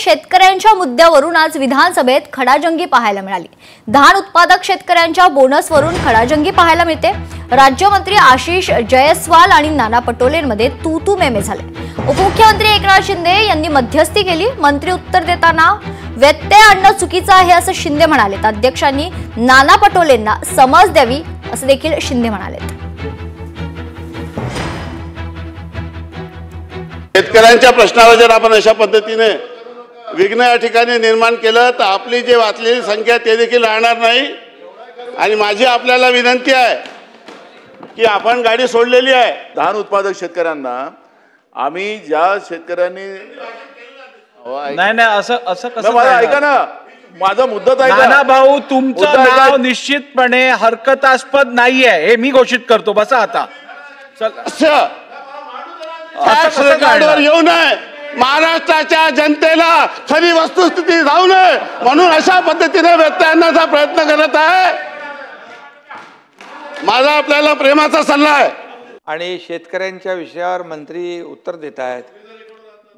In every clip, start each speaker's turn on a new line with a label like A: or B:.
A: शेतकऱ्यांच्या मुद्द्यावरून आज विधानसभेत खडाजंगी पाहायला मिळाली। धान उत्पादक शेतकऱ्यांच्या बोनसवरून खडाजंगी पाहायला मिळते। राज्यमंत्री आशिष जयस्वाल आणि नाना पटोलेंमध्ये तू मेमे झाले। उपमुख्यमंत्री एकनाथ शिंदे यांनी मध्यस्थी केली। मंत्री उत्तर देताना व्यत्यय आणणं चुकीचं आहे असं शिंदे म्हणाले। अध्यक्षांनी नाना पटोलेंना समज द्यावी असं देखील शिंदे म्हणाले।
B: शेतकऱ्यांच्या प्रश्नावर जर आपण अशा पद्धतीने विघ्न या ठिकाणी निर्माण केलं तर आपली जी वाचलेली संख्या ते देखील राहणार नाही। आणि माझी आपल्याला विनंती आहे की आपण गाडी सोडलेली आहे।
C: धान उत्पादक शेतकऱ्यांना आम्ही ज्या शेतकऱ्यांनी
D: नाही असं कसं
C: ऐका ना, माझा मुद्दा ऐका
D: नाना भाऊ, तुमचं नाव निश्चितपणे हरकतास्पद नाहीये हे मी घोषित करतो। बसा आता
B: सरकारवर येऊ नये, महाराष्ट्राच्या जनतेला खरी वस्तुस्थिती जाऊ नये म्हणून अशा पद्धतीने व्यत्यय आणण्याचा प्रयत्न करत आहे। माझा आपल्याला प्रेमाचा सल्ला आहे।
E: आणि शेतकऱ्यांच्या विषयावर मंत्री उत्तर देत आहेत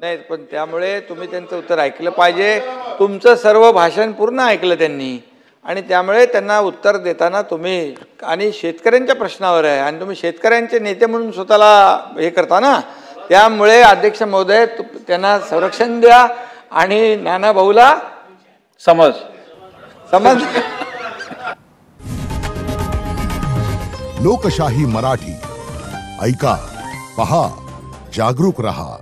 E: नाही, पण त्यामुळे तुम्ही त्यांचं उत्तर ऐकलं पाहिजे। तुमचं सर्व भाषण पूर्ण ऐकलं त्यांनी आणि त्यामुळे त्यांना उत्तर देताना तुम्ही आणि शेतकऱ्यांच्या प्रश्नावर आहे आणि तुम्ही शेतकऱ्यांचे नेते म्हणून स्वतःला हे करता ना, त्यामुळे अध्यक्ष महोदय त्यांना संरक्षण द्या आणि नाना भाऊला
D: समज
F: लोकशाही मराठी ऐका, पहा, जागरूक रहा।